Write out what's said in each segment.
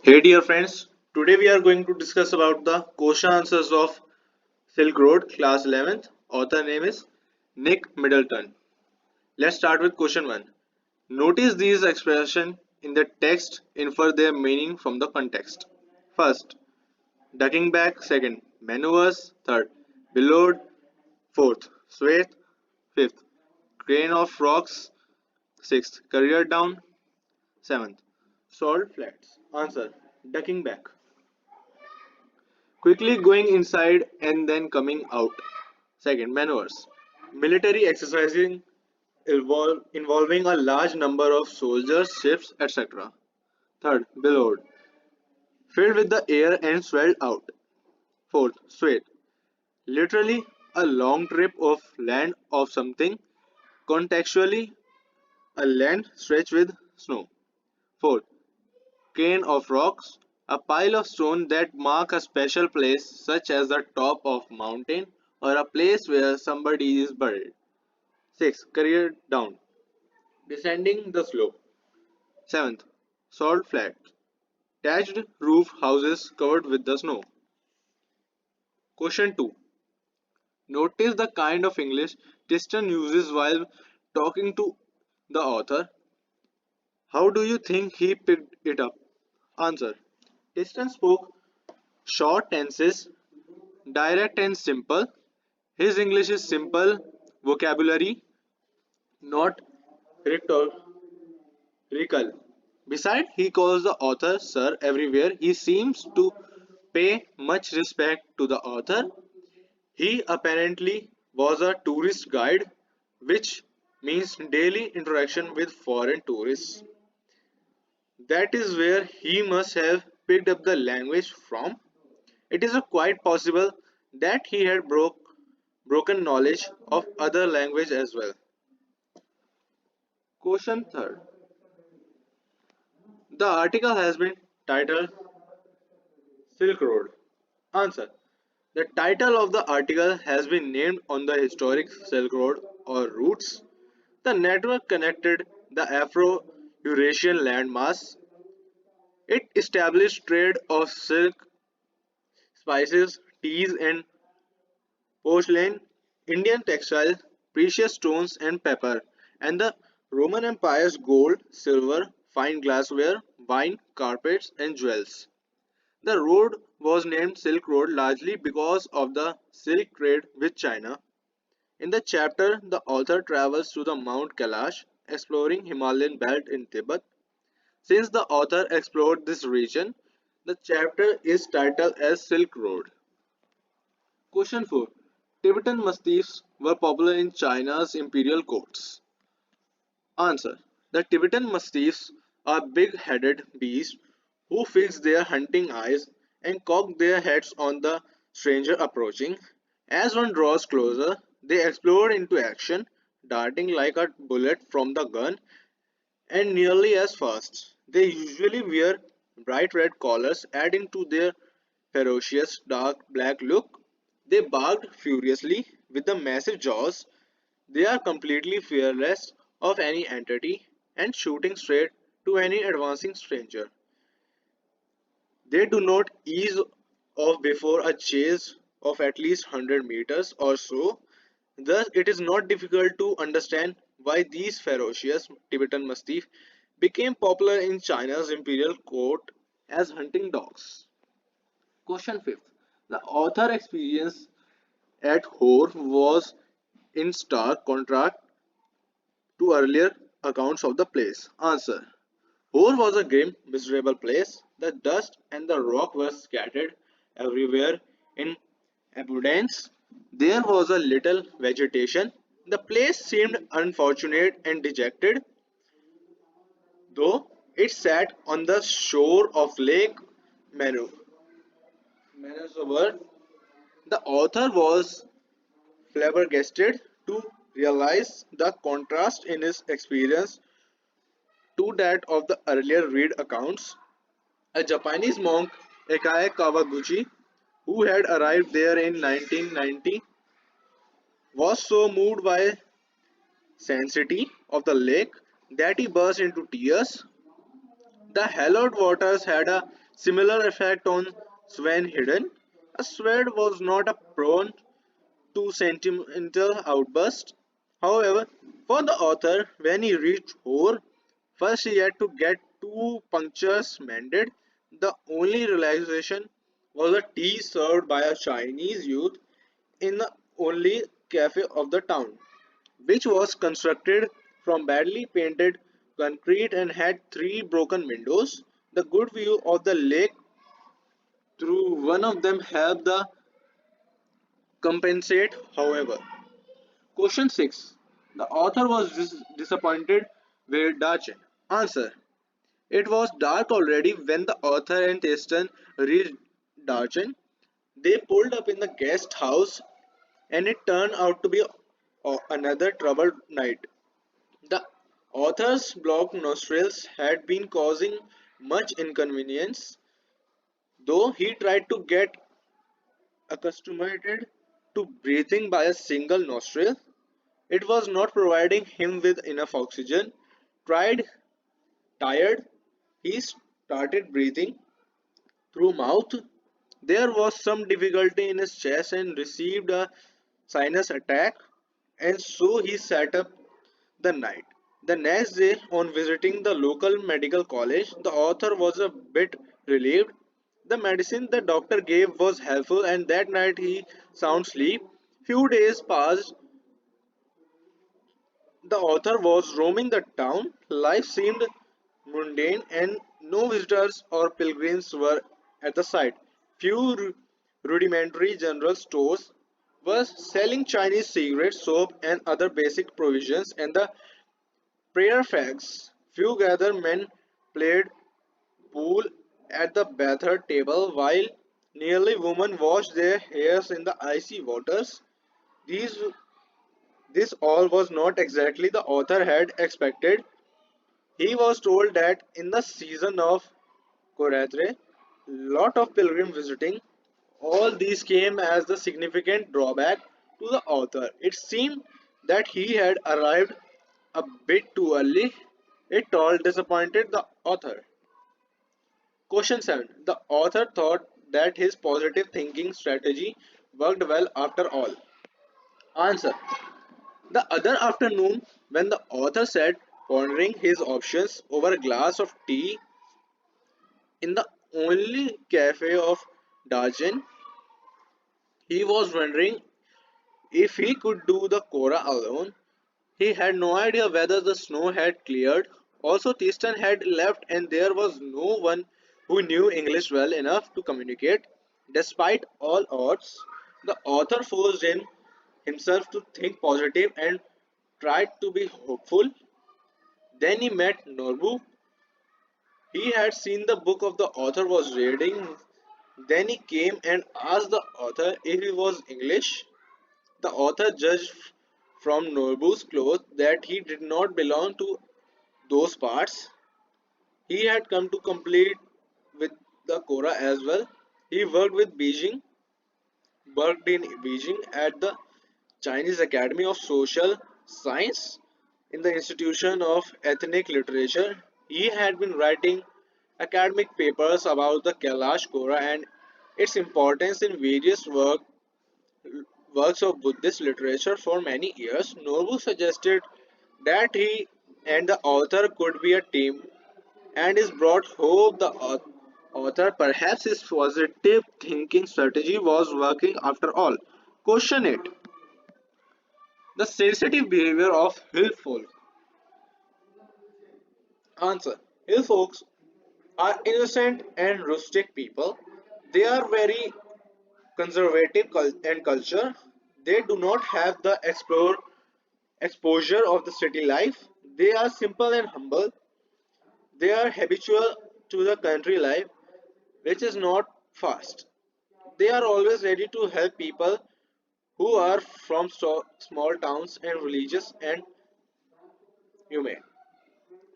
Hey dear friends, today we are going to discuss about the question answers of Silkroad class 11th. Author name is Nick Middleton. Let's start with question 1. Notice these expressions in the text, infer their meaning from the context. First, ducking back. Second, maneuvers. Third, billowed. Fourth, swayed. Fifth, grain of rocks. Sixth, career down. Seventh, salt flats. Answer, ducking back. Quickly going inside and then coming out. Second, maneuvers. Military exercising involving a large number of soldiers, ships, etc. Third, billowed. Filled with the air and swelled out. Fourth, swayed. Literally a long trip of land of something. Contextually, a land stretched with snow. Fourth, cairn of rocks, a pile of stone that mark a special place such as the top of mountain or a place where somebody is buried. 6. Career down, descending the slope. 7th. Salt flats, thatched roof houses covered with the snow. Question 2. Notice the kind of English Tiston uses while talking to the author. How do you think he picked it up? Answer. Tiston spoke short tenses, direct and simple. His English is simple vocabulary, not rhetorical. Besides, he calls the author sir everywhere. He seems to pay much respect to the author. He apparently was a tourist guide, which means daily interaction with foreign tourists. That is where he must have picked up the language from. It is quite possible that he had broken knowledge of other language as well. Question third. The article has been titled Silk Road. Answer. The title of the article has been named on the historic Silk Road or routes. The network connected the Afro-Eurasian landmass. It established trade of silk, spices, teas and porcelain, Indian textiles, precious stones and pepper, and the Roman Empire's gold, silver, fine glassware, wine, carpets and jewels. The road was named Silk Road largely because of the silk trade with China. In the chapter, the author travels to the Mount Kailash, exploring Himalayan belt in Tibet. Since the author explored this region, the chapter is titled as Silk Road. Question 4. Tibetan Mastiffs were popular in China's imperial courts. Answer. The Tibetan Mastiffs are big-headed beasts who fix their hunting eyes and cock their heads on the stranger approaching. As one draws closer, they explode into action, darting like a bullet from the gun and nearly as fast. They usually wear bright red collars, adding to their ferocious dark black look. They barked furiously with the massive jaws. They are completely fearless of any entity and shooting straight to any advancing stranger. They do not ease off before a chase of at least 100 meters or so. Thus, it is not difficult to understand why these ferocious Tibetan Mastiff became popular in China's imperial court as hunting dogs. Question 5th. The author experience at Hor was in stark contrast to earlier accounts of the place. Answer. Hor was a grim, miserable place. The dust and the rock were scattered everywhere in abundance. There was a little vegetation. The place seemed unfortunate and dejected, though it sat on the shore of Lake Manu. Manasova. The author was flabbergasted to realize the contrast in his experience to that of the earlier read accounts. A Japanese monk, Ekai Kawaguchi, who had arrived there in 1990, was so moved by sanctity of the lake that he burst into tears. The hallowed waters had a Similar effect on Sven Hidden. A Swed was not a prone to sentimental outbursts. However, for the author, when he reached Hor, first he had to get two punctures mended. The only realization was a tea served by a Chinese youth in the only cafe of the town, which was constructed from badly painted concrete and had three broken windows. The good view of the lake through one of them helped the compensate, however. Question 6. The author was disappointed with Darchen. Answer. It was dark already when the author and Taston reached Darchen. They pulled up in the guest house and it turned out to be another troubled night. The author's blocked nostrils had been causing much inconvenience, though he tried to get accustomed to breathing by a single nostril. It was not providing him with enough oxygen. Tried, tired, he started breathing through mouth. There was some difficulty in his chest and received a sinus attack, and so he sat up the night. The next day, on visiting the local medical college, the author was a bit relieved. The medicine the doctor gave was helpful, and that night he sound sleep. Few days passed. The author was roaming the town. Life seemed mundane and no visitors or pilgrims were at the site. Few rudimentary general stores were selling Chinese cigarettes, soap, and other basic provisions, and the prayer fags. Few gathered men played pool at the bather table while nearly women washed their hairs in the icy waters. These This all was not exactly the author had expected. He was told that in the season of Korathre, lot of pilgrim visiting, all these came as the significant drawback to the author. It seemed that he had arrived a bit too early. It all disappointed the author. Question 7. The author thought that his positive thinking strategy worked well after all. Answer. The other afternoon, when the author sat pondering his options over a glass of tea in the only cafe of Darjen, he was wondering if he could do the Kora alone. He had no idea whether the snow had cleared. Also, Tistan had left, and there was no one who knew English well enough to communicate. Despite all odds, the author forced himself to think positive and tried to be hopeful. Then he met Norbu. He had seen the book of the author was reading. Then he came and asked the author if he was English. The author judged from Norbu's clothes that he did not belong to those parts. He had come to complete with the Kora as well. He worked in Beijing at the Chinese Academy of Social Science in the Institution of Ethnic Literature. He had been writing academic papers about the Kailash Kora and its importance in various works of Buddhist literature for many years. Nobu suggested that he and the author could be a team, and his brought hope the author perhaps his positive thinking strategy was working after all. Question 8. The sensitive behavior of hill folk. Answer. Hill folks are innocent and rustic people. They are very conservative and culture. They do not have the exposure of the city life. They are simple and humble. They are habitual to the country life, which is not fast. They are always ready to help people who are from small towns and religious and humane.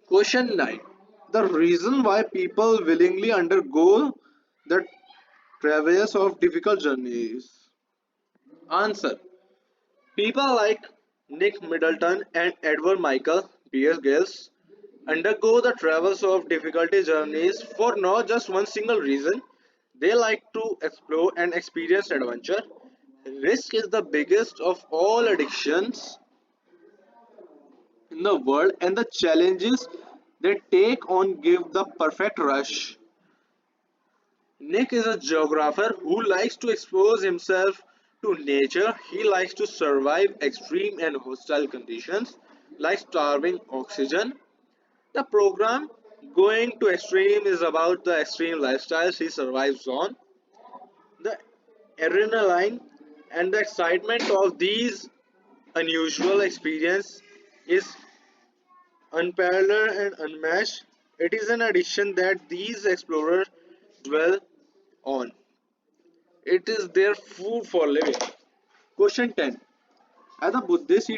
Question 9. The reason why people willingly undergo the travails of difficult journeys. Answer. People like Nick Middleton and Edward Michael Pierce Gales undergo the travels of difficulty journeys for not just one single reason. They like to explore and experience adventure. Risk is the biggest of all addictions in the world, and the challenges they take on give the perfect rush. Nick is a geographer who likes to expose himself to nature. He likes to survive extreme and hostile conditions, like starving oxygen. The program Going to Extreme is about the extreme lifestyles he survives on. The adrenaline and the excitement of these unusual experiences is unparalleled and unmatched. It is an addiction that these explorers dwell on. It is their food for living. Question 10. As a Buddhist,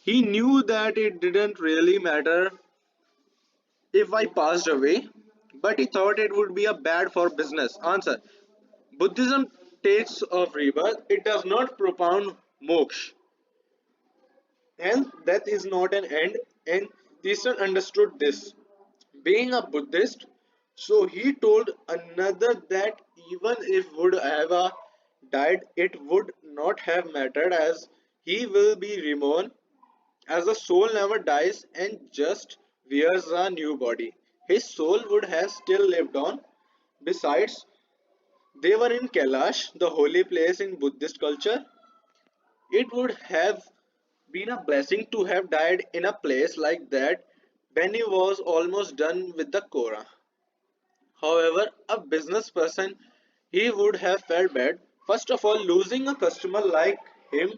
he knew that it didn't really matter if I passed away, but he thought it would be a bad for business. Answer. Buddhism takes of rebirth, it does not propound moksha, and death is not an end, and Tison understood this. Being a Buddhist, so he told another that even if would have died, it would not have mattered as he will be reborn, as the soul never dies and just wears a new body. His soul would have still lived on. Besides, they were in Kailash, the holy place in Buddhist culture. It would have been a blessing to have died in a place like that when he was almost done with the Korah. However, a business person, he would have felt bad. First of all, losing a customer like him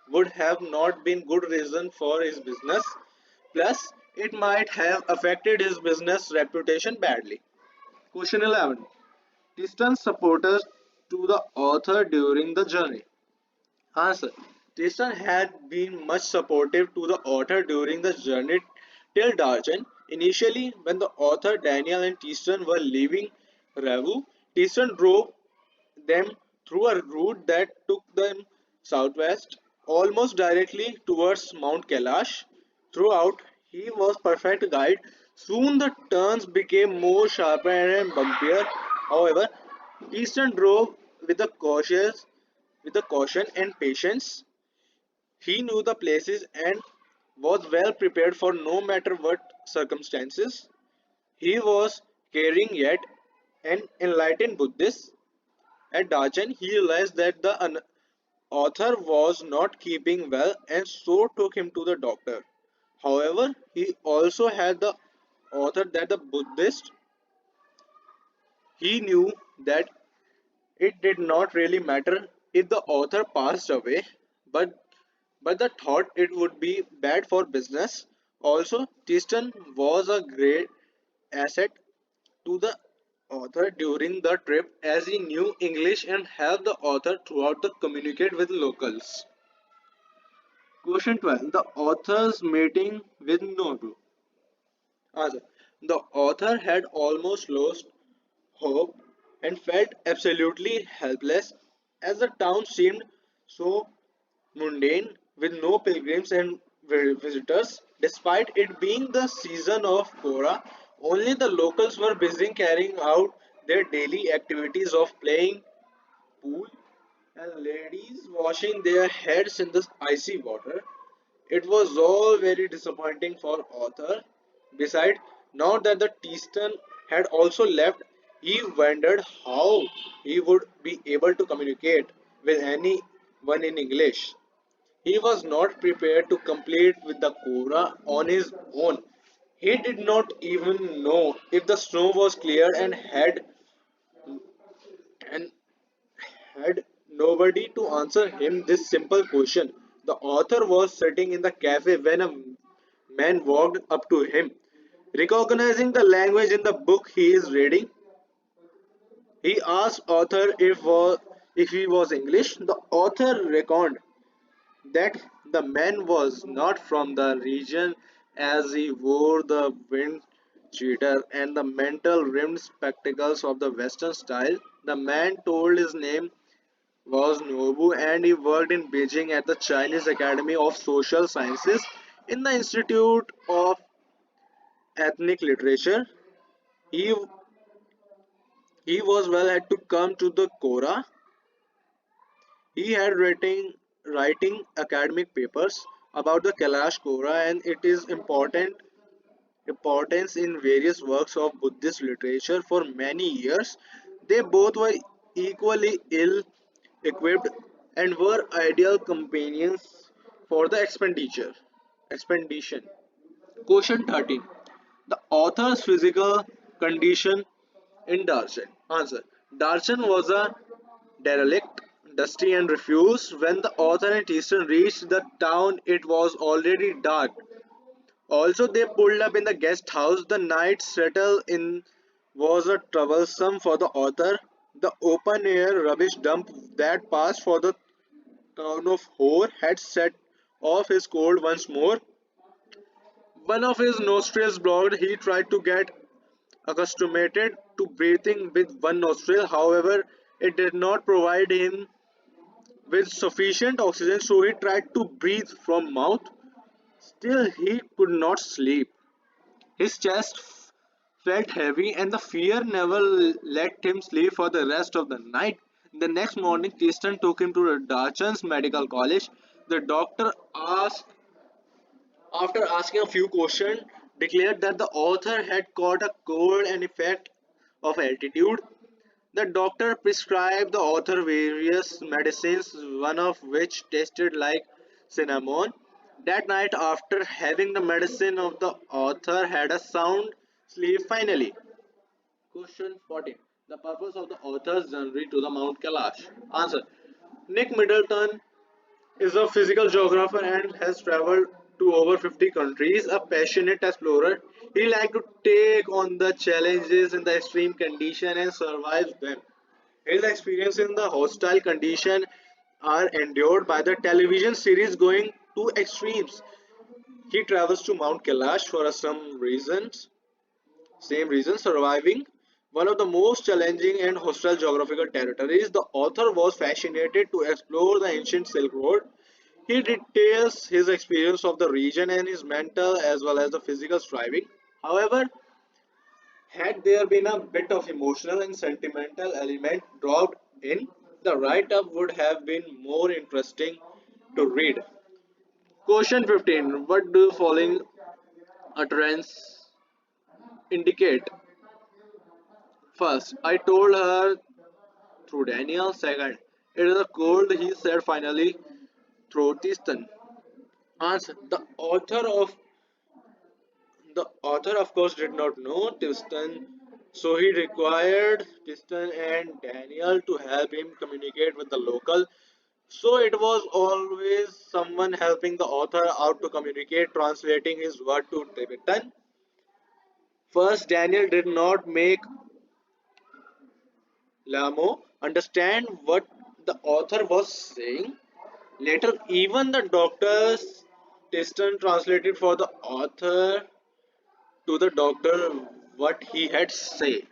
would have not been good reason for his business. Plus, it might have affected his business reputation badly. Question 11. Distance supporters to the author during the journey. Answer. Tristan had been much supportive to the author during the journey till Darjan. Initially, when the author Daniel and Tristan were leaving Ravu, Tristan drove them through a route that took them southwest, almost directly towards Mount Kailash. Throughout, he was perfect guide. Soon the turns became more sharper and bumpier. However, Easton drove with a caution and patience. He knew the places and was well prepared for no matter what circumstances. He was caring yet an enlightened Buddhist. At Dachen, he realized that the author was not keeping well and so took him to the doctor. However, he also had the author that the Buddhist. He knew that it did not really matter if the author passed away, but the thought it would be bad for business. Also, Tiston was a great asset to the author during the trip as he knew English and helped the author throughout to communicate with locals. Question 12. The author's meeting with Nodu. Answer. The author had almost lost hope and felt absolutely helpless as the town seemed so mundane with no pilgrims and visitors. Despite it being the season of Kora, only the locals were busy carrying out their daily activities of playing pool and ladies washing their heads in the icy water. It was all very disappointing for Arthur. Besides, now that the Teaston had also left, he wondered how he would be able to communicate with anyone in English. He was not prepared to complete with the Cobra on his own. He did not even know if the snow was clear and had nobody to answer him this simple question. The author was sitting in the cafe when a man walked up to him. Recognizing the language in the book he is reading, he asked author if he was English. The author reckoned that the man was not from the region as he wore the wind cheater and the metal rimmed spectacles of the western style. The man told his name was Nobu and he worked in Beijing at the Chinese Academy of Social Sciences in the Institute of ethnic literature. He, he was well had to come to the Kora. He had writing academic papers about the Kailash Kora and it is importance in various works of Buddhist literature for many years. They both were equally ill equipped and were ideal companions for the expedition. Question 13. The author's physical condition in Darshan. Answer. Darshan was a derelict, dusty and refused. When the author and Easton reached the town, it was already dark. Also, they pulled up in the guest house. The night settled in was a troublesome for the author. The open air rubbish dump that passed for the town of Hor had set off his cold once more. One of his nostrils blocked. He tried to get accustomed to breathing with one nostril. However, it did not provide him with sufficient oxygen, so he tried to breathe from mouth. Still, he could not sleep. His chest felt heavy, and the fear never let him sleep for the rest of the night. The next morning, Tristan took him to Darchan's medical college. The doctor asked, after asking a few questions, declared that the author had caught a cold and effect of altitude. The doctor prescribed the author various medicines, one of which tasted like cinnamon. That night, after having the medicine of the author, had a sound sleep finally. Question 14. The purpose of the author's journey to the Mount Kailash. Answer. Nick Middleton is a physical geographer and has traveled to over 50 countries. A passionate explorer, he likes to take on the challenges in the extreme condition and survive them. His experience in the hostile condition are endured by the television series Going to Extremes. He travels to Mount Kailash for same reason, surviving one of the most challenging and hostile geographical territories. The author was fascinated to explore the ancient Silk Road. He details his experience of the region and his mental as well as the physical striving. However, had there been a bit of emotional and sentimental element dropped in, the write up would have been more interesting to read. Question 15. What do following utterance indicate? First, I told her through Daniel. Second, it is a cold, he said finally through Tistan. Answer. The author of course did not know Tistan, so he required Tistan and Daniel to help him communicate with the local. So it was always someone helping the author out to communicate, translating his word to Tibetan. First, Daniel did not make Lamo understand what the author was saying. Later, even the doctor's Tistan translated for the author to the doctor what he had said.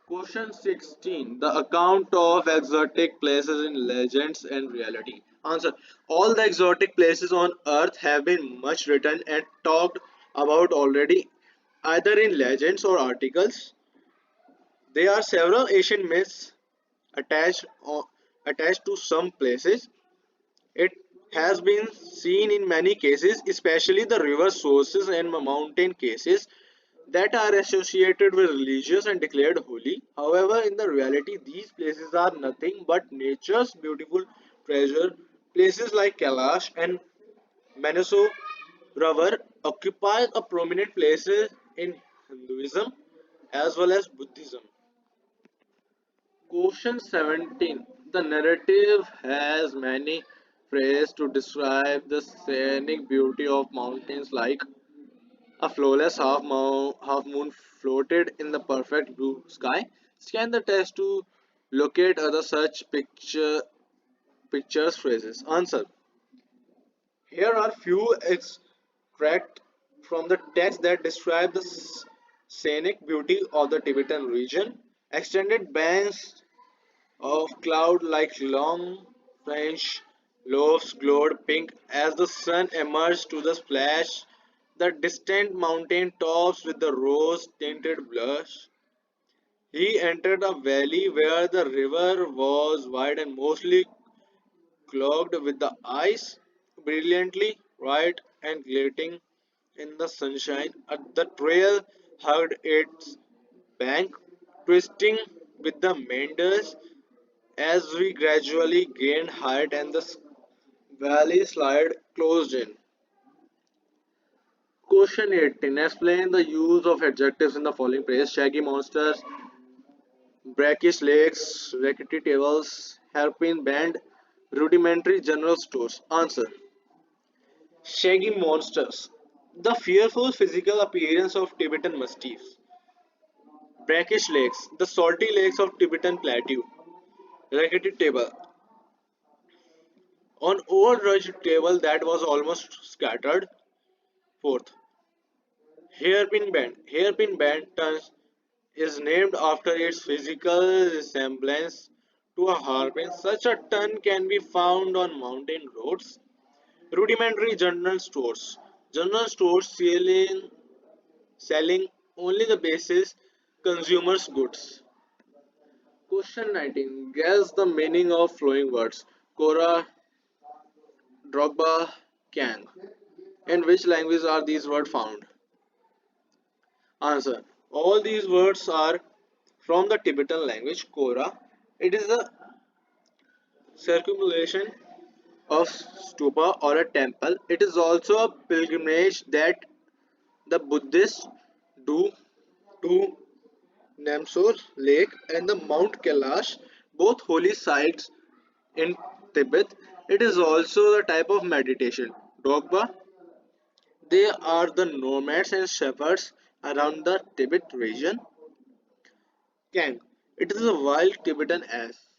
Question 16. The account of exotic places in legends and reality. Answer. All the exotic places on earth have been much written and talked about already, either in legends or articles. There are several ancient myths attached, attached to some places. It has been seen in many cases, especially the river sources and mountain cases, that are associated with religious and declared holy. However, in the reality, these places are nothing but nature's beautiful treasure. Places like Kailash and Manaso River occupy a prominent place in Hinduism as well as Buddhism. Question 17. The narrative has many phrases to describe the scenic beauty of mountains like a flawless half moon floated in the perfect blue sky. Scan the text to locate other such pictures phrases. Answer. Here are few extract from the text that describe the scenic beauty of the Tibetan region. Extended bands of cloud like long French loaves glowed pink as the sun emerged to the splash the distant mountain tops with the rose tinted blush. He entered a valley where the river was wide and mostly clogged with the ice, brilliantly white and glittering in the sunshine. The trail hugged its bank, twisting with the meanders as we gradually gained height and the valley slide closed in. Question 18. Explain the use of adjectives in the following phrase. Shaggy monsters, brackish lakes, rickety tables, hairpin band, rudimentary general stores. Answer. Shaggy monsters. The fearful physical appearance of Tibetan mastiffs. Brackish lakes. The salty lakes of Tibetan plateau. Rickety table. On old rugged table that was almost scattered. Fourth. Hairpin band. Hairpin band turns is named after its physical resemblance to a hairpin. Such a ton can be found on mountain roads. Rudimentary general stores. General stores selling only the basis consumers goods. Question 19. Guess the meaning of flowing words. Kora, Drogba, Kang. In which language are these words found? Answer. All these words are from the Tibetan language Kora. It is a circumambulation of stupa or a temple. It is also a pilgrimage that the Buddhists do to Namsor Lake and the Mount Kailash, both holy sites in Tibet. It is also a type of meditation. Dogba, they are the nomads and shepherds around the Tibet region. Kang, it is a wild Tibetan ass.